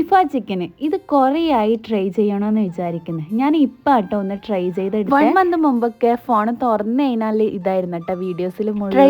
ഇഫ ചിക്കന് ഇത് കുറേ ആയി ട്രൈ ചെയ്യണമെന്ന് വിചാരിക്കുന്നത്. ഞാൻ ഇപ്പം ആട്ടോ ഒന്ന് ട്രൈ ചെയ്തെടുത്ത് 1 മന്ത് മുമ്പൊക്കെ ഫോൺ തുറന്നു കഴിഞ്ഞാൽ ഇതായിരുന്നു കേട്ടോ വീഡിയോസിൽ ട്രൈ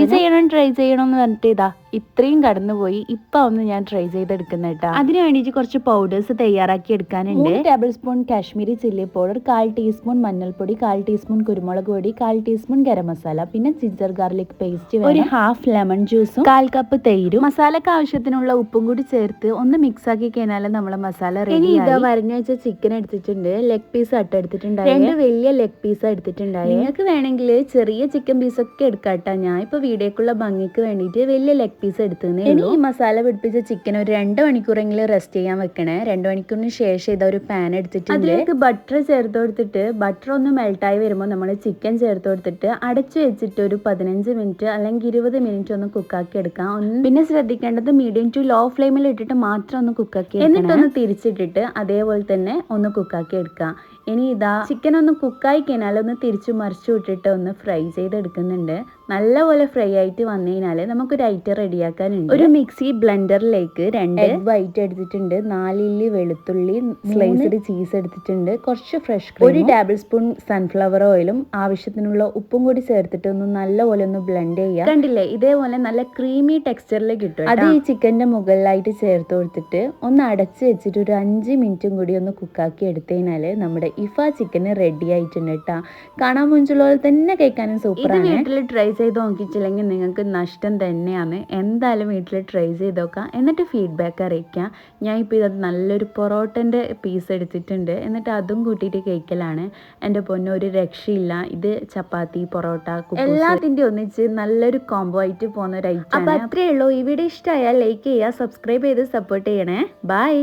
ചെയ്യണം എന്ന് പറഞ്ഞിട്ട് ഇതാ ഇത്രയും കടന്നുപോയി. ഇപ്പം ഒന്ന് ഞാൻ ട്രൈ ചെയ്തെടുക്കുന്ന കേട്ടോ. അതിന് വേണ്ടിയിട്ട് കുറച്ച് പൗഡേഴ്സ് തയ്യാറാക്കി എടുക്കാനുണ്ട്. 3 table spoon Kashmiri chilli powder, 1/4 teaspoon മഞ്ഞൾപ്പൊടി, 1/4 ടീസ്പൂൺ കുരുമുളക് പൊടി, 1/4 ടീസ്പൂൺ ഗരം മസാല, പിന്നെ ജിഞ്ചർ ഗാർലിക് പേസ്റ്റ്, ഒരു ഹാഫ് ലെമൺ ജ്യൂസും 1/4 കപ്പ് തൈരും, മസാലക്ക് ആവശ്യത്തിനുള്ള ഉപ്പും കൂടി ചേർത്ത് ഒന്ന് മിക്സ് ആക്കി കഴിഞ്ഞാൽ നമ്മളെ മസാല റെഡി. ഇതാ വരഞ്ഞു വെച്ച ചിക്കൻ എടുത്തിട്ടുണ്ട്, ലെഗ് പീസ് എടുത്തിട്ടുണ്ടായി, 2 വലിയ ലെഗ് പീസ് എടുത്തിട്ടുണ്ടായി. നിങ്ങൾക്ക് വേണമെങ്കിൽ ചെറിയ ചിക്കൻ പീസ് ഒക്കെ എടുക്കാട്ടാ. ഞാൻ ഇപ്പൊ വീഡിയോക്കുള്ള ഭംഗിക്ക് വേണ്ടിയിട്ട് വലിയ ലെഗ് പീസ് എടുത്തേ. ഇനി ഈ മസാല പിടിപ്പിച്ച ചിക്കൻ ഒരു 2 മണിക്കൂറെങ്കിലും റെസ്റ്റ് ചെയ്യാൻ വെക്കണേ. 2 മണിക്കൂറിന് ശേഷം ഇതാ ഒരു പാൻ എടുത്തിട്ടുണ്ട്, അതിലേക്ക് ബട്ടർ ചേർത്ത് കൊടുത്തിട്ട് ബട്ടർ ഒന്ന് മെൽട്ടായി വരുമ്പോൾ നമ്മൾ ചിക്കൻ ചേർത്ത് കൊടുത്തിട്ട് അടച്ചു വെച്ചിട്ട് ഒരു 15 മിനിറ്റ് അല്ലെങ്കിൽ 20 മിനിറ്റ് ഒന്ന് കുക്കാക്കി എടുക്കാം. പിന്നെ ശ്രദ്ധിക്കേണ്ടത് മീഡിയം ടു ലോ ഫ്ലെയിമിൽ ഇട്ടിട്ട് മാത്രം ഒന്ന് കുക്കാക്കി, എന്നിട്ടൊന്ന് തിരിച്ചിട്ടിട്ട് അതേപോലെ തന്നെ ഒന്ന് കുക്കാക്കി എടുക്കാം. ഇനി ഇതാ ചിക്കൻ ഒന്ന് കുക്കായി കഴിഞ്ഞാൽ ഒന്ന് തിരിച്ചു മറിച്ചു വിട്ടിട്ട് ഒന്ന് ഫ്രൈ ചെയ്തെടുക്കുന്നുണ്ട്. നല്ലപോലെ ഫ്രൈ ആയിട്ട് വന്നു കഴിഞ്ഞാൽ നമുക്കൊരു ഐറ്റം റെഡിയാക്കാനുണ്ട്. ഒരു മിക്സി ബ്ലെൻഡറിലേക്ക് 2 എഗ് വൈറ്റ് എടുത്തിട്ടുണ്ട്, 4 ഇല്ലി വെളുത്തുള്ളി, സ്ലൈസ്ഡ് ചീസ് എടുത്തിട്ടുണ്ട്, കുറച്ച് fresh cream, 1 table spoon sunflower ഓയിലും ആവശ്യത്തിനുള്ള ഉപ്പും കൂടി ചേർത്തിട്ട് ഒന്ന് നല്ലപോലെ ഒന്ന് ബ്ലെൻഡ് ചെയ്യുക. കണ്ടില്ലേ, ഇതേപോലെ നല്ല ക്രീമി ടെക്സ്ചറിൽ കിട്ടും. അത് ഈ ചിക്കൻ്റെ മുകളിലായിട്ട് ചേർത്ത് കൊടുത്തിട്ട് ഒന്ന് അടച്ച് വെച്ചിട്ട് ഒരു 5 മിനിറ്റും കൂടി ഒന്ന് കുക്കാക്കി എടുത്തു കഴിഞ്ഞാൽ നമ്മുടെ ഇഫ ചിക്കന് റെഡി ആയിട്ടുണ്ട് കേട്ടോ. കാണാൻ മുഞ്ചുള്ള പോലെ തന്നെ കഴിക്കാനും സൂപ്പറാണ്. വീട്ടിൽ ട്രൈ ചെയ്ത് നോക്കിച്ചില്ലെങ്കിൽ നിങ്ങൾക്ക് നഷ്ടം തന്നെയാണ്. എന്തായാലും വീട്ടിൽ ട്രൈ ചെയ്ത് നോക്കാം, എന്നിട്ട് ഫീഡ്ബാക്ക് അറിയിക്കാം. ഞാൻ ഇപ്പോൾ ഇത് നല്ലൊരു പൊറോട്ടൻ്റെ പീസ് എടുത്തിട്ടുണ്ട്, എന്നിട്ട് അതും കൂട്ടിയിട്ട് കഴിക്കലാണ്. എൻ്റെ പൊന്നെ ഒരു രക്ഷയില്ല. ഇത് ചപ്പാത്തി, പൊറോട്ട, എല്ലാത്തിൻ്റെ ഒന്നിച്ച് നല്ലൊരു കോംബോ ആയിട്ട് പോകുന്ന ഒരു ഐറ്റം. അപ്പോൾ അത്രയേ ഉള്ളൂ. ഈ വീഡിയോ ഇഷ്ടമായാൽ ലൈക്ക് ചെയ്യുക, സബ്സ്ക്രൈബ് ചെയ്ത് സപ്പോർട്ട് ചെയ്യണേ. ബൈ.